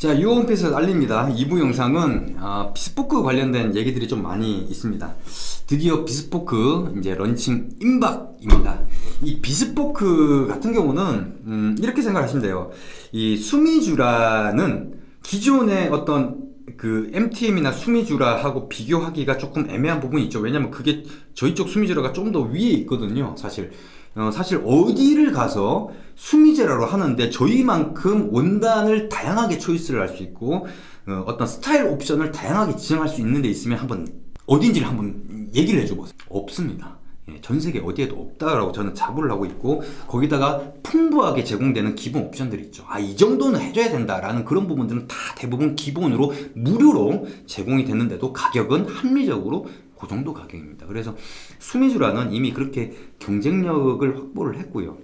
자, 유홈피에서 알립니다. 2부 영상은 비스포크 관련된 얘기들이 좀 많이 있습니다. 드디어 비스포크 이제 런칭 임박입니다. 이 비스포크 같은 경우는 이렇게 생각하시면 돼요. 이 수미주라는 기존의 어떤 그 MTM이나 수미주라하고 비교하기가 조금 애매한 부분이 있죠. 왜냐면 그게 저희 쪽 수미주라가 좀 더 위에 있거든요. 사실 어디를 가서 수미제라로 하는데 저희만큼 원단을 다양하게 초이스를 할 수 있고 어떤 스타일 옵션을 다양하게 지정할 수 있는 데 있으면 한번 어딘지를 한번 얘기를 해줘보세요. 없습니다. 전 세계 어디에도 없다라고 저는 자부를 하고 있고, 거기다가 풍부하게 제공되는 기본 옵션들이 있죠. 이 정도는 해줘야 된다라는 그런 부분들은 다 대부분 기본으로 무료로 제공이 됐는데도 가격은 합리적으로 그 정도 가격입니다. 그래서 수미주라는 이미 그렇게 경쟁력을 확보를 했고요.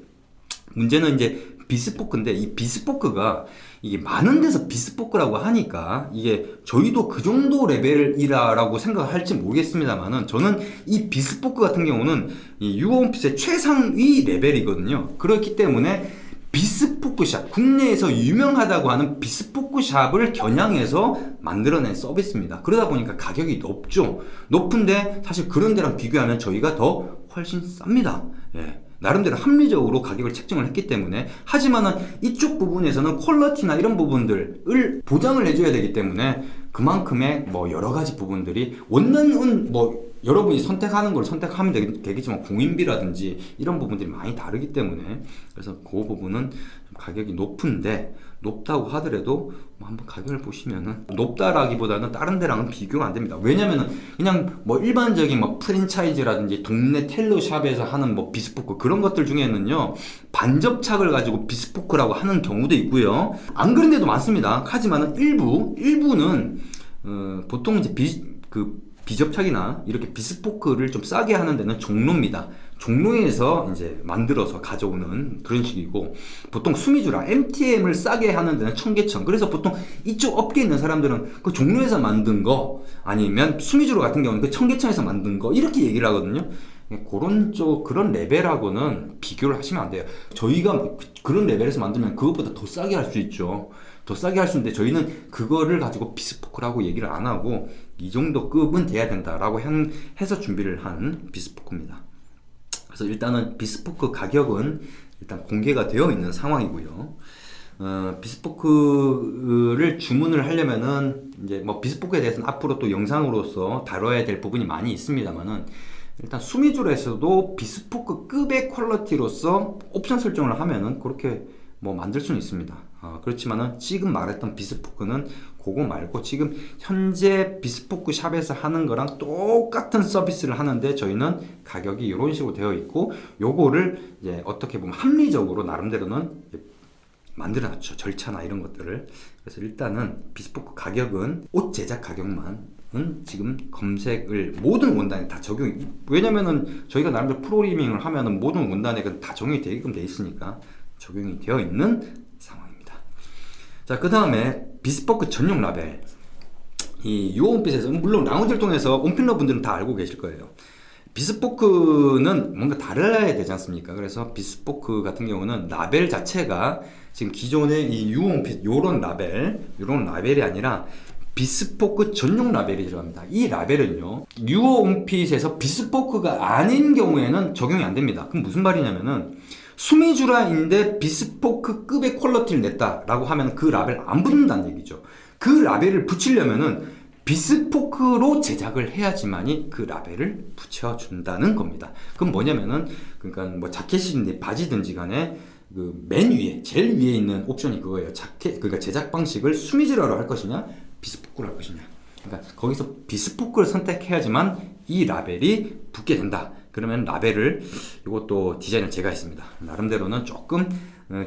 문제는 이제 비스포크인데, 이 비스포크가 이게 많은 데서 비스포크라고 하니까 이게 저희도 그 정도 레벨이라고 생각할지 모르겠습니다만은, 저는 이 비스포크 같은 경우는 이 유홈핏의 최상위 레벨이거든요. 그렇기 때문에 비스포크샵, 국내에서 유명하다고 하는 비스포크샵을 겨냥해서 만들어낸 서비스입니다. 그러다 보니까 가격이 높죠. 높은데 사실 그런 데랑 비교하면 저희가 더 훨씬 쌉니다. 나름대로 합리적으로 가격을 책정을 했기 때문에. 하지만은 이쪽 부분에서는 퀄리티나 이런 부분들을 보장을 해줘야 되기 때문에 그만큼의 뭐 여러 가지 부분들이, 원단은 뭐 여러분이 선택하는 걸 선택하면 되겠지만 공인비라든지 이런 부분들이 많이 다르기 때문에, 그래서 그 부분은 가격이 높은데, 높다고 하더라도 한번 가격을 보시면은, 높다라기보다는 다른 데랑은 비교가 안 됩니다. 왜냐면은 그냥 뭐 일반적인 뭐 프랜차이즈라든지 동네 텔러샵에서 하는 뭐 비스포크 그런 것들 중에는요, 반접착을 가지고 비스포크라고 하는 경우도 있고요. 안 그런 데도 많습니다. 하지만은 일부는 보통 이제 비접착이나 이렇게 비스포크를 좀 싸게 하는 데는 종로입니다. 종로에서 이제 만들어서 가져오는 그런 식이고, 보통 수미주라 MTM을 싸게 하는 데는 청계천. 그래서 보통 이쪽 업계에 있는 사람들은 그 종로에서 만든 거, 아니면 수미주라 같은 경우는 그 청계천에서 만든 거, 이렇게 얘기를 하거든요. 그런 레벨하고는 비교를 하시면 안 돼요. 저희가 그런 레벨에서 만들면 그것보다 더 싸게 할 수 있죠. 더 싸게 할 수 있는데 저희는 그거를 가지고 비스포크라고 얘기를 안 하고 이 정도 급은 돼야 된다라고 해서 준비를 한 비스포크입니다. 그래서 일단은 비스포크 가격은 일단 공개가 되어 있는 상황이고요. 비스포크를 주문을 하려면은 이제 뭐 비스포크에 대해서는 앞으로 또 영상으로서 다뤄야 될 부분이 많이 있습니다만은, 일단 수미줄에서도 비스포크급의 퀄리티로서 옵션 설정을 하면은 그렇게 뭐 만들 수는 있습니다. 그렇지만은 지금 말했던 비스포크는 그거 말고 지금 현재 비스포크 샵에서 하는 거랑 똑같은 서비스를 하는데, 저희는 가격이 이런 식으로 되어 있고, 요거를 이제 어떻게 보면 합리적으로 나름대로는 만들어 놨죠. 절차나 이런 것들을. 그래서 일단은 비스포크 가격은 옷 제작 가격만 지금 검색을 모든 원단에 다 적용이, 왜냐면은 저희가 나름대로 프로그래밍을 하면은 모든 원단에 다 적용이 되게끔 돼 있으니까 적용이 되어 있는 상황입니다. 자, 그 다음에 비스포크 전용 라벨. 이 유홈핏에서, 물론 라운지를 통해서 온필러 분들은 다 알고 계실 거예요. 비스포크는 뭔가 달라야 되지 않습니까? 그래서 비스포크 같은 경우는 라벨 자체가 지금 기존의 이 유홈핏 요런 라벨이 아니라 비스포크 전용 라벨이 들어갑니다. 이 라벨은요, 유홈핏에서 비스포크가 아닌 경우에는 적용이 안 됩니다. 그럼 무슨 말이냐면은, 수미주라인데 비스포크급의 퀄리티를 냈다라고 하면 그 라벨 안 붙는다는 얘기죠. 그 라벨을 붙이려면은 비스포크로 제작을 해야지만이 그 라벨을 붙여준다는 겁니다. 그럼 뭐냐면은, 그러니까 뭐 자켓이든지 바지든지 간에 그 맨 위에, 제일 위에 있는 옵션이 그거예요. 그러니까 제작 방식을 수미주라로 할 것이냐, 비스포크로 할 것이냐. 그러니까 거기서 비스포크를 선택해야지만 이 라벨이 붙게 된다. 그러면 라벨을, 이것도 디자인을 제가 했습니다. 나름대로는 조금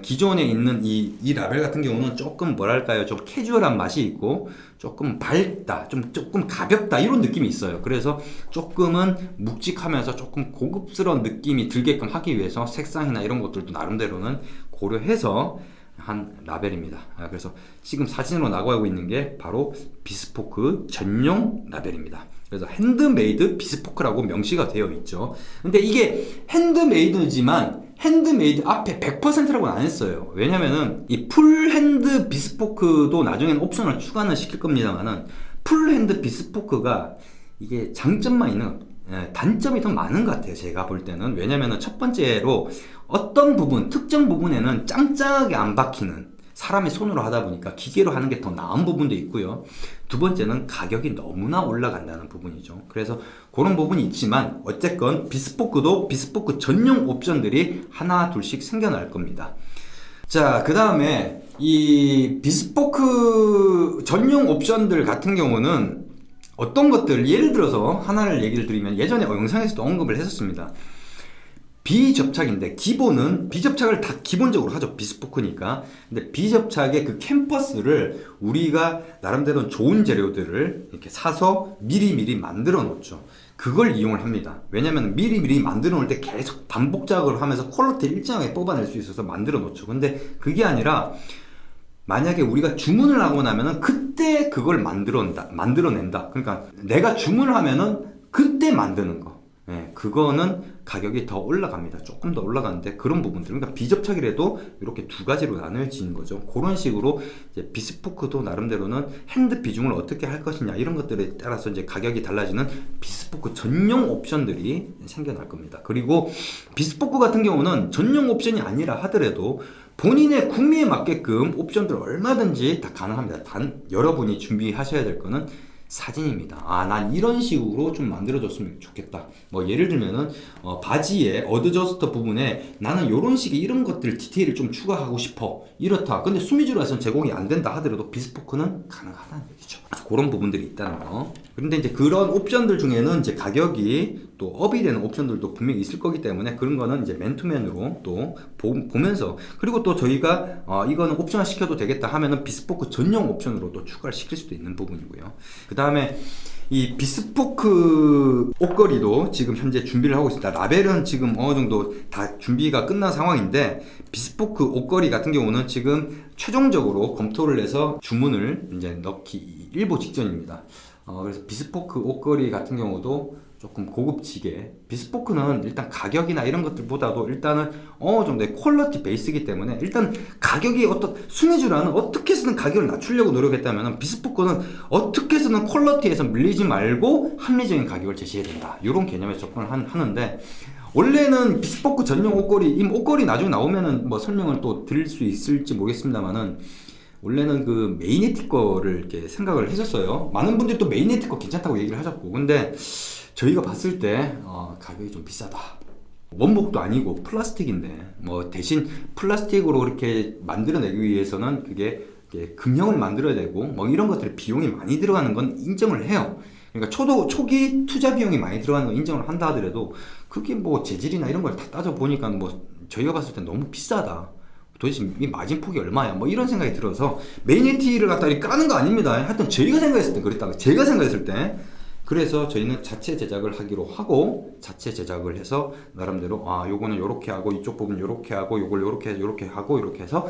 기존에 있는 이 라벨 같은 경우는 조금 뭐랄까요, 좀 캐주얼한 맛이 있고 조금 밝다, 조금 가볍다, 이런 느낌이 있어요. 그래서 조금은 묵직하면서 조금 고급스러운 느낌이 들게끔 하기 위해서 색상이나 이런 것들도 나름대로는 고려해서 한 라벨입니다. 그래서 지금 사진으로 나가고 있는 게 바로 비스포크 전용 라벨입니다. 그래서 핸드메이드 비스포크라고 명시가 되어 있죠. 근데 이게 핸드메이드지만 핸드메이드 앞에 100%라고는 안 했어요. 왜냐면은 이 풀핸드 비스포크도 나중에는 옵션을 추가는 시킬 겁니다만은 풀핸드 비스포크가 이게 장점만 있는, 단점이 더 많은 것 같아요. 제가 볼 때는. 왜냐면은 첫 번째로 어떤 부분, 특정 부분에는 짱짱하게 안 박히는, 사람이 손으로 하다 보니까 기계로 하는 게 더 나은 부분도 있고요. 두 번째는 가격이 너무나 올라간다는 부분이죠. 그래서 그런 부분이 있지만 어쨌건 비스포크도 비스포크 전용 옵션들이 하나 둘씩 생겨날 겁니다. 자, 그 다음에 이 비스포크 전용 옵션들 같은 경우는 어떤 것들, 예를 들어서 하나를 얘기를 드리면 예전에 영상에서도 언급을 했었습니다. 비접착인데 기본은 비접착을 다 기본적으로 하죠. 비스포크니까. 근데 비접착의 그 캠퍼스를 우리가 나름대로 좋은 재료들을 이렇게 사서 미리미리 만들어 놓죠. 그걸 이용을 합니다. 왜냐면 미리미리 만들어 놓을 때 계속 반복 작업을 하면서 퀄리티를 일정하게 뽑아낼 수 있어서 만들어 놓죠. 근데 그게 아니라 만약에 우리가 주문을 하고 나면은 그때 그걸 만들어낸다. 그러니까 내가 주문을 하면은 그때 만드는 거. 그거는 가격이 더 올라갑니다. 조금 더 올라가는데 그런 부분들, 그러니까 비접착이라도 이렇게 두 가지로 나눠지는 거죠. 그런 식으로 이제 비스포크도 나름대로는 핸드 비중을 어떻게 할 것이냐 이런 것들에 따라서 이제 가격이 달라지는 비스포크 전용 옵션들이 생겨날 겁니다. 그리고 비스포크 같은 경우는 전용 옵션이 아니라 하더라도 본인의 구매에 맞게끔 옵션들 얼마든지 다 가능합니다. 단 여러분이 준비하셔야 될 거는 사진입니다. 난 이런 식으로 좀 만들어줬으면 좋겠다. 뭐 예를 들면은 바지의 어드저스터 부분에 나는 이런 식의 이런 것들 디테일을 좀 추가하고 싶어. 이렇다. 근데 수미주로서는 제공이 안 된다 하더라도 비스포크는 가능하다는 얘기죠. 그런 부분들이 있다는 거. 그런데 이제 그런 옵션들 중에는 이제 가격이 또 업이 되는 옵션들도 분명히 있을 거기 때문에 그런 거는 이제 맨투맨으로 또 보면서, 그리고 또 저희가 이거는 옵션화 시켜도 되겠다 하면은 비스포크 전용 옵션으로 또 추가를 시킬 수도 있는 부분이고요. 그 다음에 이 비스포크 옷걸이도 지금 현재 준비를 하고 있습니다. 라벨은 지금 어느 정도 다 준비가 끝난 상황인데 비스포크 옷걸이 같은 경우는 지금 최종적으로 검토를 해서 주문을 이제 넣기 일보 직전입니다. 그래서 비스포크 옷걸이 같은 경우도 조금 고급지게, 비스포크는 일단 가격이나 이런 것들보다도 일단은 어느 정도의 퀄리티 베이스이기 때문에 일단 가격이 수미주라는 어떻게 해서든 가격을 낮추려고 노력했다면 비스포크는 어떻게 해서든 퀄리티에서 밀리지 말고 합리적인 가격을 제시해야 된다. 이런 개념에 접근을 하는데, 원래는 비스포크 전용 옷걸이, 이 옷걸이 나중에 나오면은 뭐 설명을 또 드릴 수 있을지 모르겠습니다만은 원래는 그 메이네틱 거를 이렇게 생각을 했었어요. 많은 분들이 또 메이네틱 거 괜찮다고 얘기를 하셨고, 근데 저희가 봤을 때 가격이 좀 비싸다. 원목도 아니고 플라스틱인데 뭐 대신 플라스틱으로 이렇게 만들어내기 위해서는 그게 금형을 만들어야 되고 뭐 이런 것들이 비용이 많이 들어가는 건 인정을 해요. 그러니까 초기 투자 비용이 많이 들어가는 건 인정을 한다 하더라도 그게 뭐 재질이나 이런 걸 다 따져 보니까 뭐 저희가 봤을 때 너무 비싸다. 도대체 이 마진폭이 얼마야? 뭐 이런 생각이 들어서 메이네틱을 갖다 까는 거 아닙니다. 하여튼 저희가 생각했을 때 그랬다고. 제가 생각했을 때. 그래서 저희는 자체 제작을 하기로 하고 자체 제작을 해서 나름대로 요거는 요렇게 하고 이쪽 부분 요렇게 하고 요걸 요렇게 하고 이렇게 해서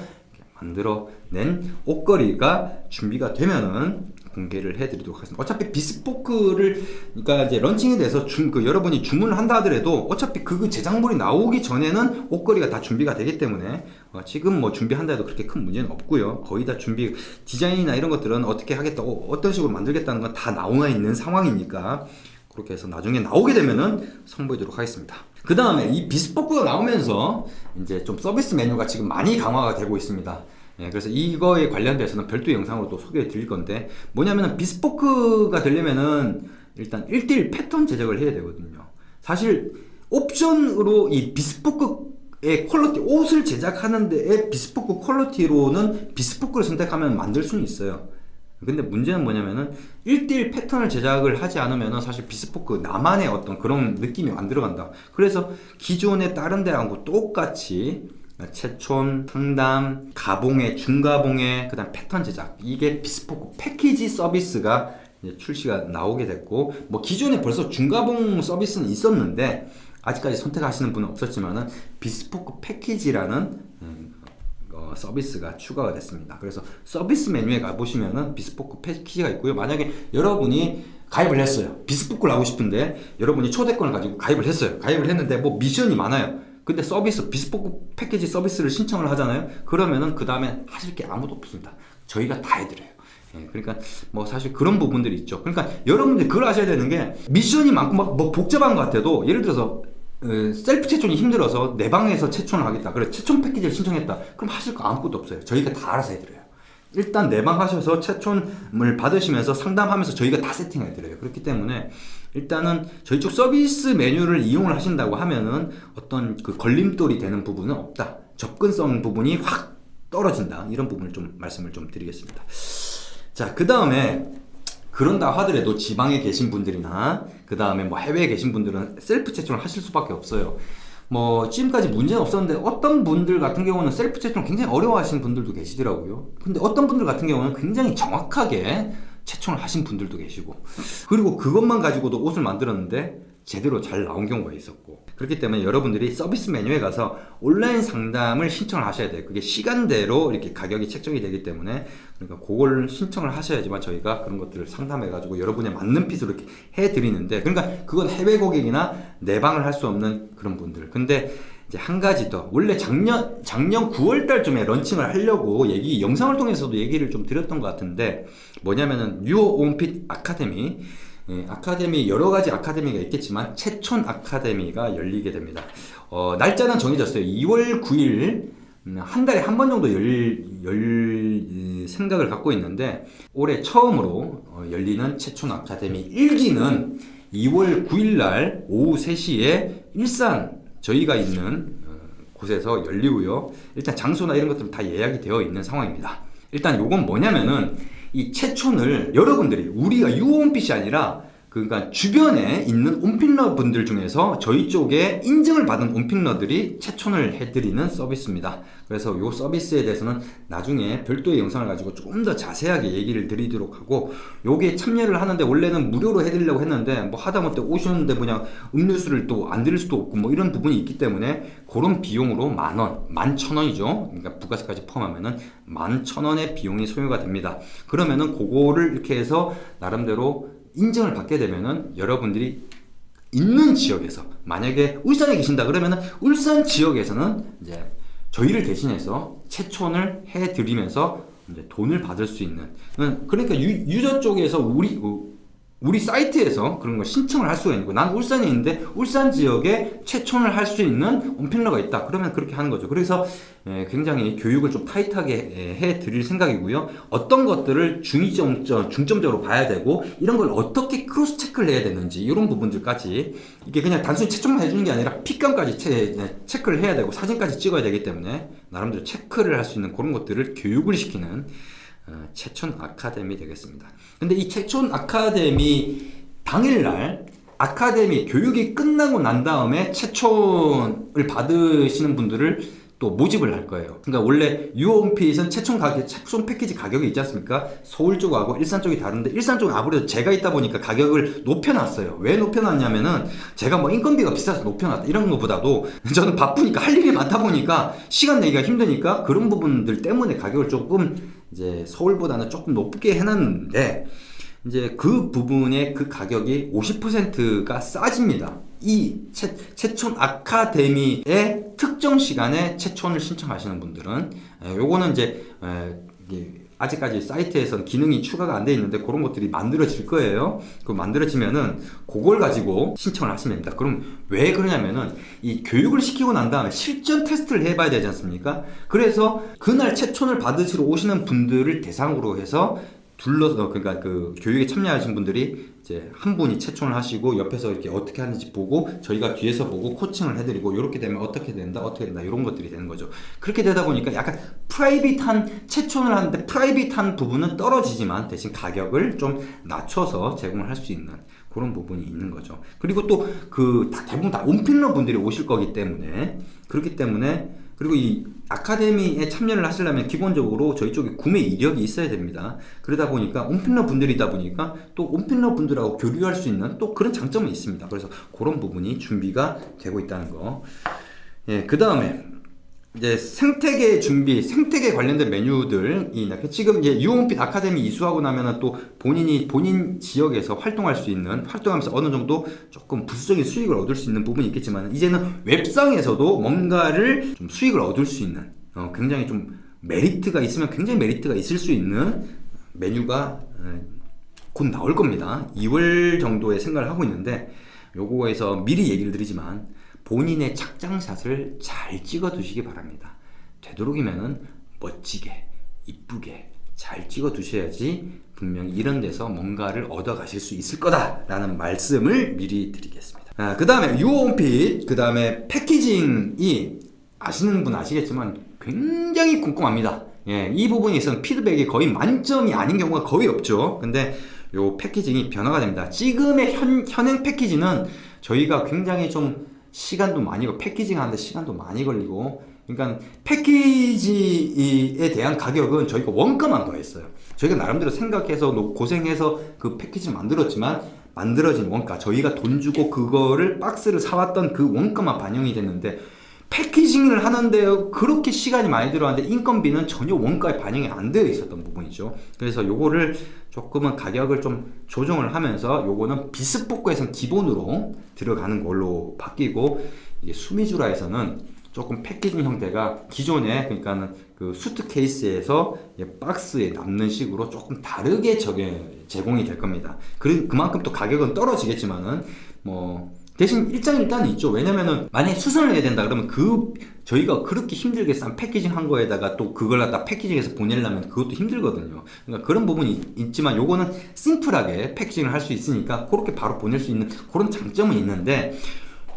만들어낸 옷걸이가 준비가 되면은 공개를 해드리도록 하겠습니다. 어차피 비스포크를, 그러니까 이제 런칭이 돼서 여러분이 주문을 한다 하더라도 어차피 그 제작물이 나오기 전에는 옷걸이가 다 준비가 되기 때문에 지금 뭐 준비한다 해도 그렇게 큰 문제는 없고요. 거의 다 디자인이나 이런 것들은 어떻게 하겠다고, 어떤 식으로 만들겠다는 건 다 나와 있는 상황이니까 그렇게 해서 나중에 나오게 되면은 선보이도록 하겠습니다. 그 다음에 이 비스포크가 나오면서 이제 좀 서비스 메뉴가 지금 많이 강화가 되고 있습니다. 그래서 이거에 관련돼서는 별도 영상으로 또 소개해 드릴 건데, 뭐냐면은 비스포크가 되려면은 일단 1:1 패턴 제작을 해야 되거든요. 사실 옵션으로 이 비스포크의 퀄리티, 옷을 제작하는 데에 비스포크 퀄리티로는 비스포크를 선택하면 만들 수는 있어요. 근데 문제는 뭐냐면은 1:1 패턴을 제작을 하지 않으면은 사실 비스포크 나만의 어떤 그런 느낌이 안 들어간다. 그래서 기존의 다른 데하고 똑같이 채촌, 상담, 가봉에, 중가봉에, 그 다음 패턴 제작, 이게 비스포크 패키지 서비스가 이제 출시가 나오게 됐고, 뭐 기존에 벌써 중가봉 서비스는 있었는데 아직까지 선택하시는 분은 없었지만은 비스포크 패키지라는 서비스가 추가가 됐습니다. 그래서 서비스 메뉴에 가보시면은 비스포크 패키지가 있고요. 만약에 여러분이 가입을 했어요. 비스포크를 하고 싶은데 여러분이 초대권을 가지고 가입을 했어요. 가입을 했는데 뭐 미션이 많아요. 근데 서비스, 비스포크 패키지 서비스를 신청을 하잖아요. 그러면은 그 다음에 하실 게 아무도 없습니다. 저희가 다 해드려요. 예, 그러니까 뭐 사실 그런 부분들이 있죠. 그러니까 여러분들이 그걸 아셔야 되는 게, 미션이 많고 막 뭐 복잡한 것 같아도, 예를 들어서 셀프 채촌이 힘들어서 내 방에서 채촌을 하겠다, 그래 채촌 패키지를 신청했다, 그럼 하실 거 아무것도 없어요. 저희가 다 알아서 해드려요. 일단 내 방 하셔서 채촌을 받으시면서 상담하면서 저희가 다 세팅해드려요. 그렇기 때문에 일단은 저희 쪽 서비스 메뉴를 이용을 하신다고 하면은 어떤 그 걸림돌이 되는 부분은 없다, 접근성 부분이 확 떨어진다, 이런 부분을 좀 말씀을 좀 드리겠습니다. 자, 그 다음에 그런다 하더라도 지방에 계신 분들이나 그 다음에 뭐 해외에 계신 분들은 셀프 채촌을 하실 수밖에 없어요. 뭐 지금까지 문제는 없었는데 어떤 분들 같은 경우는 셀프 채촌을 굉장히 어려워하시는 분들도 계시더라고요. 근데 어떤 분들 같은 경우는 굉장히 정확하게 채촌을 하신 분들도 계시고, 그리고 그것만 가지고도 옷을 만들었는데 제대로 잘 나온 경우가 있었고, 그렇기 때문에 여러분들이 서비스 메뉴에 가서 온라인 상담을 신청을 하셔야 돼요. 그게 시간대로 이렇게 가격이 책정이 되기 때문에, 그러니까 그걸 신청을 하셔야지만 저희가 그런 것들을 상담해 가지고 여러분에 맞는 핏으로 이렇게 해 드리는데, 그러니까 그건 해외 고객이나 내방을 할 수 없는 그런 분들. 근데 이제 한 가지 더, 원래 작년 9월 달쯤에 런칭을 하려고 영상을 통해서도 얘기를 좀 드렸던 것 같은데, 뭐냐면은 유어 온핏 아카데미. 아카데미, 여러 가지 아카데미가 있겠지만 채촌 아카데미가 열리게 됩니다. 날짜는 정해졌어요. 2월 9일, 한 달에 한 번 정도 열 생각을 갖고 있는데, 올해 처음으로 열리는 채촌 아카데미 1기는 2월 9일 날 오후 3시에 일산 저희가 있는 곳에서 열리고요. 일단 장소나 이런 것들은 다 예약이 되어 있는 상황입니다. 일단 요건 뭐냐면은, 이 채촌을 여러분들이, 우리가 유어온핏이 아니라 그러니까 주변에 있는 온필러 분들 중에서 저희 쪽에 인증을 받은 온필러들이 채촌을 해드리는 서비스입니다. 그래서 이 서비스에 대해서는 나중에 별도의 영상을 가지고 조금 더 자세하게 얘기를 드리도록 하고, 요게 참여를 하는데 원래는 무료로 해드리려고 했는데 뭐 하다못해 오시는데 그냥 음료수를 또 안 드릴 수도 없고 뭐 이런 부분이 있기 때문에 그런 비용으로 10,000원, 11,000원이죠. 그러니까 부가세까지 포함하면은 11,000원의 비용이 소요가 됩니다. 그러면은 그거를 이렇게 해서 나름대로 인증을 받게 되면은 여러분들이 있는 지역에서, 만약에 울산에 계신다 그러면은 울산 지역에서는 이제 저희를 대신해서 채촌을 해드리면서 이제 돈을 받을 수 있는, 그러니까 유저 쪽에서 우리 사이트에서 그런 걸 신청을 할 수가 있는 거예요. 난 울산에 있는데 울산 지역에 채촌을 할 수 있는 온필러가 있다, 그러면 그렇게 하는 거죠. 그래서 굉장히 교육을 좀 타이트하게 해 드릴 생각이고요. 어떤 것들을 중점적으로 봐야 되고, 이런 걸 어떻게 크로스 체크를 해야 되는지, 이런 부분들까지, 이게 그냥 단순히 채촌만 해주는 게 아니라 핏감까지 체크를 해야 되고 사진까지 찍어야 되기 때문에 나름대로 체크를 할 수 있는 그런 것들을 교육을 시키는 채촌 아카데미 되겠습니다. 근데 이 채촌 아카데미 당일날 아카데미 교육이 끝나고 난 다음에 채촌을 받으시는 분들을 또 모집을 할 거예요. 그러니까 원래 유어온핏은 채촌 패키지 가격이 있지 않습니까? 서울 쪽하고 일산 쪽이 다른데, 일산 쪽은 아무래도 제가 있다 보니까 가격을 높여놨어요. 왜 높여놨냐면은, 제가 뭐 인건비가 비싸서 높여놨다 이런 것보다도 저는 바쁘니까, 할 일이 많다 보니까 시간 내기가 힘드니까 그런 부분들 때문에 가격을 조금 이제 서울보다는 조금 높게 해놨는데, 이제 그 부분의 그 가격이 50%가 싸집니다. 이 채촌 아카데미의 특정 시간에 채촌을 신청하시는 분들은, 요거는 이제 아직까지 사이트에서는 기능이 추가가 안 돼 있는데 그런 것들이 만들어질 거예요. 그 만들어지면은 그걸 가지고 신청을 하시면 됩니다. 그럼 왜 그러냐면은, 이 교육을 시키고 난 다음에 실전 테스트를 해봐야 되지 않습니까? 그래서 그날 채촌을 받으시러 오시는 분들을 대상으로 해서 그러니까 그 교육에 참여하신 분들이 이제 한 분이 채촌을 하시고 옆에서 이렇게 어떻게 하는지 보고 저희가 뒤에서 보고 코칭을 해드리고, 이렇게 되면 어떻게 된다 이런 것들이 되는 거죠. 그렇게 되다 보니까 약간 프라이빗한, 채촌을 하는데 프라이빗한 부분은 떨어지지만 대신 가격을 좀 낮춰서 제공을 할 수 있는 그런 부분이 있는 거죠. 그리고 또 대부분 다 온필러 분들이 오실 거기 때문에, 그렇기 때문에, 그리고 이 아카데미에 참여를 하시려면 기본적으로 저희 쪽에 구매 이력이 있어야 됩니다. 그러다 보니까 온필러 분들이다 보니까 또 온필러 분들하고 교류할 수 있는 또 그런 장점이 있습니다. 그래서 그런 부분이 준비가 되고 있다는 거. 그 다음에 이제 생태계 준비, 생태계 관련된 메뉴들이 지금 이제 유홈핏 아카데미 이수하고 나면은 또 본인 지역에서 활동할 수 있는, 활동하면서 어느 정도 조금 부수적인 수익을 얻을 수 있는 부분이 있겠지만, 이제는 웹상에서도 뭔가를 좀 수익을 얻을 수 있는, 굉장히 좀 메리트가 있으면 굉장히 메리트가 있을 수 있는 메뉴가 곧 나올 겁니다. 2월 정도에 생각을 하고 있는데, 요거에서 미리 얘기를 드리지만 본인의 착장샷을 잘 찍어 두시기 바랍니다. 되도록이면은 멋지게, 이쁘게 잘 찍어 두셔야지 분명히 이런 데서 뭔가를 얻어 가실 수 있을 거다라는 말씀을 미리 드리겠습니다. 그 다음에 유홈핏, 그 다음에 패키징이 아시는 분 아시겠지만 굉장히 꼼꼼합니다. 이 부분에 있어서는 피드백이 거의 만점이 아닌 경우가 거의 없죠. 근데 요 패키징이 변화가 됩니다. 지금의 현행 패키지는 저희가 굉장히 좀 시간도 많이 걸리고, 패키징 하는데 시간도 많이 걸리고, 그러니까 패키지에 대한 가격은 저희가 원가만 더했어요. 저희가 나름대로 생각해서 고생해서 그 패키지를 만들었지만, 만들어진 원가, 저희가 돈 주고 그거를 박스를 사왔던 그 원가만 반영이 됐는데, 패키징을 하는데 그렇게 시간이 많이 들어갔는데 인건비는 전혀 원가에 반영이 안 되어 있었던 부분이죠. 그래서 요거를 조금은 가격을 좀 조정을 하면서, 요거는 비스포크에서는 기본으로 들어가는 걸로 바뀌고, 이게 수미주라에서는 조금 패키징 형태가 기존에, 그러니까는 그 수트케이스에서 박스에 남는 식으로 조금 다르게 제공이 될 겁니다. 그만큼 또 가격은 떨어지겠지만은 대신 일장일단은 있죠. 왜냐면은 만약에 수선을 해야 된다 그러면 저희가 그렇게 힘들게 싼 패키징 한 거에다가 또 그걸 갖다 패키징해서 보내려면 그것도 힘들거든요. 그러니까 그런 부분이 있지만, 요거는 심플하게 패키징을 할 수 있으니까 그렇게 바로 보낼 수 있는 그런 장점은 있는데,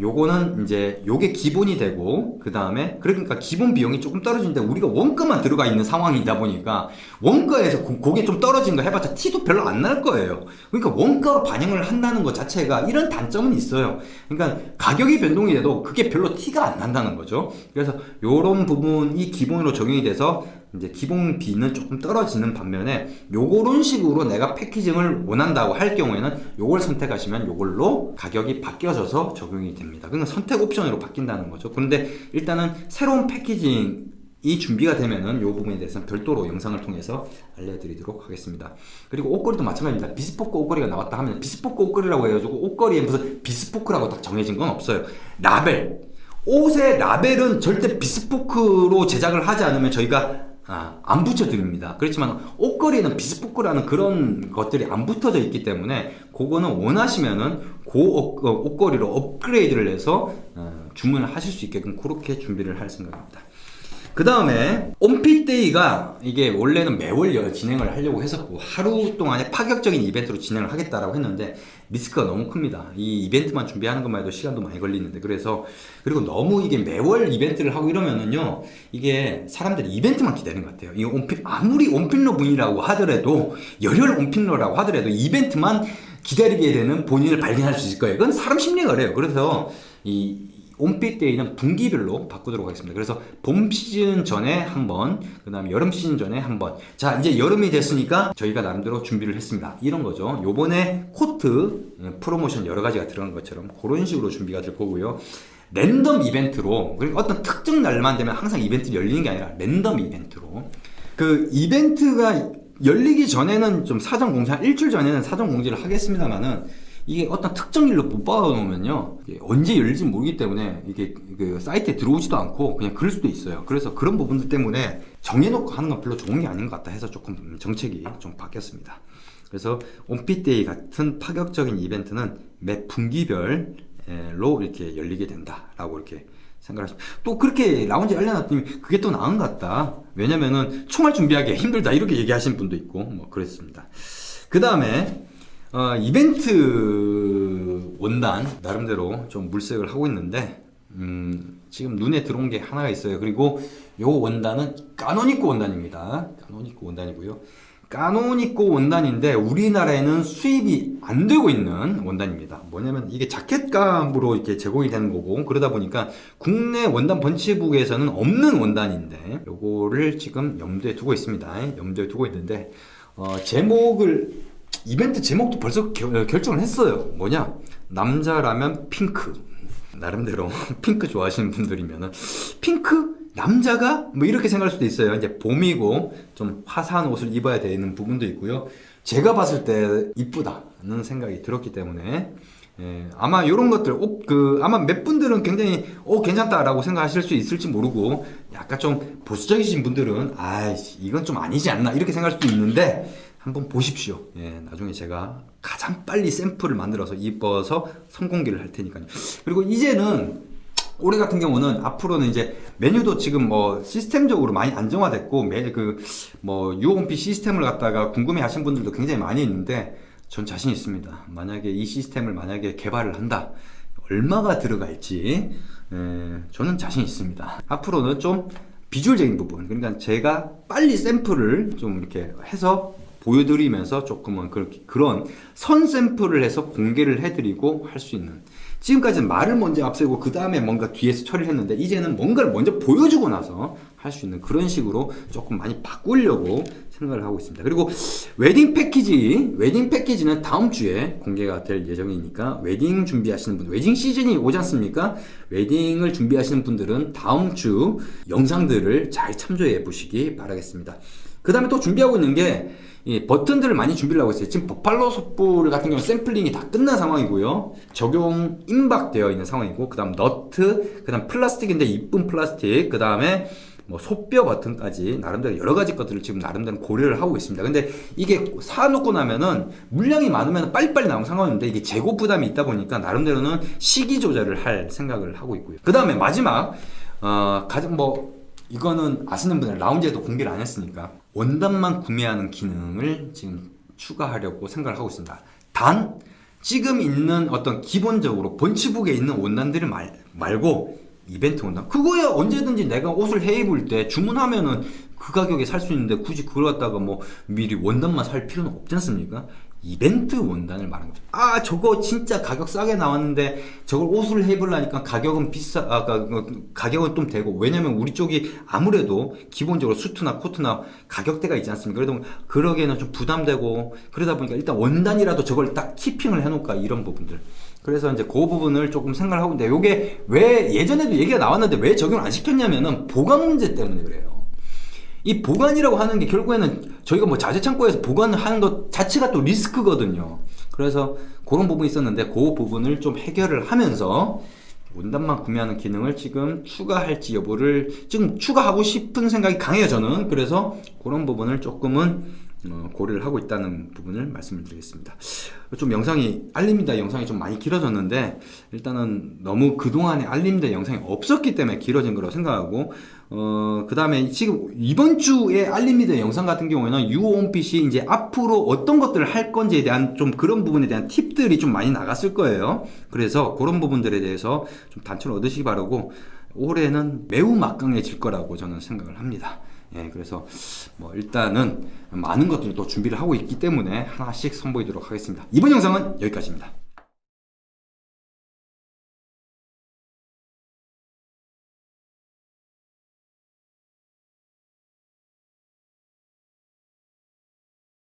요거는 이제 요게 기본이 되고, 그 다음에 그러니까 기본 비용이 조금 떨어지는데 우리가 원가만 들어가 있는 상황이다 보니까 원가에서 그게 좀 떨어진 거 해봤자 티도 별로 안 날 거예요. 그러니까 원가로 반영을 한다는 것 자체가 이런 단점은 있어요. 그러니까 가격이 변동이 돼도 그게 별로 티가 안 난다는 거죠. 그래서 요런 부분이 기본으로 적용이 돼서 이제 기본비는 조금 떨어지는 반면에, 요런 식으로 내가 패키징을 원한다고 할 경우에는 요걸 선택하시면 요걸로 가격이 바뀌어져서 적용이 됩니다. 그러니까 선택 옵션으로 바뀐다는 거죠. 그런데 일단은 새로운 패키징이 준비가 되면은 요 부분에 대해서는 별도로 영상을 통해서 알려드리도록 하겠습니다. 그리고 옷걸이도 마찬가지입니다. 비스포크 옷걸이가 나왔다 하면 비스포크 옷걸이라고 해가지고 옷걸이에 무슨 비스포크라고 딱 정해진 건 없어요. 라벨, 옷의 라벨은 절대 비스포크로 제작을 하지 않으면 저희가 안 붙여드립니다. 그렇지만 옷걸이에는 비스포크라는 그런 것들이 안 붙어져 있기 때문에 그거는 원하시면은 옷걸이로 업그레이드를 해서 주문을 하실 수 있게끔 그렇게 준비를 할 생각입니다. 그 다음에 온핏데이가 이게 원래는 매월 진행을 하려고 했었고, 하루 동안에 파격적인 이벤트로 진행을 하겠다라고 했는데 리스크가 너무 큽니다. 이 이벤트만 준비하는 것만 해도 시간도 많이 걸리는데, 그리고 너무 이게 매월 이벤트를 하고 이러면은요, 이게 사람들이 이벤트만 기다리는 것 같아요. 이 아무리 온필러 분이라고 하더라도, 열혈 온필러라고 하더라도 이벤트만 기다리게 되는 본인을 발견할 수 있을 거예요. 그건 사람 심리가 그래요. 그래서 이 온핏데이는 분기별로 바꾸도록 하겠습니다. 그래서 봄 시즌 전에 한 번, 그 다음에 여름 시즌 전에 한 번. 자, 이제 여름이 됐으니까 저희가 나름대로 준비를 했습니다. 이런 거죠. 요번에 코트 프로모션 여러 가지가 들어간 것처럼 그런 식으로 준비가 될 거고요. 랜덤 이벤트로, 그러니까 어떤 특정 날만 되면 항상 이벤트를 열리는 게 아니라 랜덤 이벤트로, 그 이벤트가 열리기 전에는 좀 사전 공지, 일주일 전에는 사전 공지를 하겠습니다만은, 이게 어떤 특정 일로 못 박아놓으면요, 언제 열릴지 모르기 때문에 이게 그 사이트에 들어오지도 않고 그냥 그럴 수도 있어요. 그래서 그런 부분들 때문에 정해놓고 하는 건 별로 좋은 게 아닌 것 같다 해서 조금 정책이 좀 바뀌었습니다. 그래서 온핏데이 같은 파격적인 이벤트는 매 분기별로 이렇게 열리게 된다라고 이렇게 생각하시면, 또 그렇게 라운지 알려놨더니 그게 또 나은 것 같다. 왜냐면은 총알 준비하기 힘들다 이렇게 얘기하시는 분도 있고 그랬습니다. 그 다음에 이벤트 원단 나름대로 좀 물색을 하고 있는데, 지금 눈에 들어온 게 하나가 있어요. 그리고 요 원단은 까노니코 원단입니다. 까노니코 원단이고요. 까노니코 원단인데 우리나라에는 수입이 안 되고 있는 원단입니다. 뭐냐면 이게 자켓감으로 이렇게 제공이 되는 거고, 그러다 보니까 국내 원단 펀치북에서는 없는 원단인데 요거를 지금 염두에 두고 있습니다. 염두에 두고 있는데, 이벤트 제목도 벌써 결정을 했어요. 뭐냐? 남자라면 핑크. 나름대로 핑크 좋아하시는 분들이면은 핑크? 남자가 뭐 이렇게 생각할 수도 있어요. 이제 봄이고 좀 화사한 옷을 입어야 되는 부분도 있고요. 제가 봤을 때 이쁘다는 생각이 들었기 때문에 아마 이런 것들 아마 몇 분들은 굉장히 괜찮다라고 생각하실 수 있을지 모르고 약간 좀 보수적이신 분들은 아이씨 이건 좀 아니지 않나 이렇게 생각할 수도 있는데 한번 보십시오. 나중에 제가 가장 빨리 샘플을 만들어서 입어서 선공개를 할 테니까요. 그리고 이제는 올해 같은 경우는 앞으로는 이제 메뉴도 지금 뭐 시스템적으로 많이 안정화됐고 유홈피 시스템을 갖다가 궁금해 하신 분들도 굉장히 많이 있는데 전 자신 있습니다. 만약에 이 시스템을 만약에 개발을 한다 얼마가 들어갈지 저는 자신 있습니다. 앞으로는 좀 비주얼적인 부분, 그러니까 제가 빨리 샘플을 좀 이렇게 해서 보여드리면서 조금은 그런 선 샘플을 해서 공개를 해드리고 할 수 있는, 지금까지는 말을 먼저 앞세우고 그 다음에 뭔가 뒤에서 처리를 했는데 이제는 뭔가를 먼저 보여주고 나서 할 수 있는 그런 식으로 조금 많이 바꾸려고 생각을 하고 있습니다. 그리고 웨딩 패키지는 다음 주에 공개가 될 예정이니까 웨딩 준비하시는 분, 웨딩 시즌이 오지 않습니까? 웨딩을 준비하시는 분들은 다음 주 영상들을 잘 참조해 보시기 바라겠습니다. 그 다음에 또 준비하고 있는 게 이 버튼들을 많이 준비를 하고 있어요. 지금 버팔로 솥불 같은 경우는 샘플링이 다 끝난 상황이고요. 적용 임박되어 있는 상황이고, 그 다음 너트, 그 다음 플라스틱인데 이쁜 플라스틱, 그 다음에 뭐 솥뼈 버튼까지 나름대로 여러 가지 것들을 지금 나름대로 고려를 하고 있습니다. 근데 이게 사놓고 나면은 물량이 많으면 빨리빨리 나오는 상황인데 이게 재고 부담이 있다 보니까 나름대로는 시기 조절을 할 생각을 하고 있고요. 그 다음에 마지막 이거는 아시는 분들 라운지에도 공개를 안 했으니까 원단만 구매하는 기능을 지금 추가하려고 생각을 하고 있습니다. 단 지금 있는 어떤 기본적으로 본치북에 있는 원단들을 말고 이벤트 원단, 그거야 언제든지 내가 옷을 해 입을 때 주문하면은 그 가격에 살 수 있는데 굳이 그걸 갖다가 뭐 미리 원단만 살 필요는 없지 않습니까? 이벤트 원단을 말하는 거죠. 저거 진짜 가격 싸게 나왔는데 저걸 옷을 해 입으려니까 가격은 가격은 좀 되고, 왜냐면 우리 쪽이 아무래도 기본적으로 수트나 코트나 가격대가 있지 않습니까? 그러기에는 좀 부담되고, 그러다 보니까 일단 원단이라도 저걸 딱 키핑을 해놓을까, 이런 부분들. 그래서 이제 그 부분을 조금 생각을 하고 있는데, 요게 왜 예전에도 얘기가 나왔는데 왜 적용을 안 시켰냐면은 보관 문제 때문에 그래요. 이 보관이라고 하는 게 결국에는 저희가 뭐 자재창고에서 보관을 하는 것 자체가 또 리스크거든요. 그래서 그런 부분이 있었는데 그 부분을 좀 해결을 하면서 원단만 구매하는 기능을 지금 추가할지 여부를 지금 추가하고 싶은 생각이 강해요, 저는. 그래서 그런 부분을 조금은 고려를 하고 있다는 부분을 말씀을 드리겠습니다. 좀 알림이다 영상이 좀 많이 길어졌는데, 일단은 너무 그동안에 알림이다 영상이 없었기 때문에 길어진 거라고 생각하고, 그 다음에 지금 이번 주에 알림이다 영상 같은 경우에는 유홈핏이 이제 앞으로 어떤 것들을 할 건지에 대한 좀 그런 부분에 대한 팁들이 좀 많이 나갔을 거예요. 그래서 그런 부분들에 대해서 좀 단초를 얻으시기 바라고, 올해는 매우 막강해질 거라고 저는 생각을 합니다. 그래서 일단은 많은 것들을 또 준비를 하고 있기 때문에 하나씩 선보이도록 하겠습니다. 이번 영상은 여기까지입니다.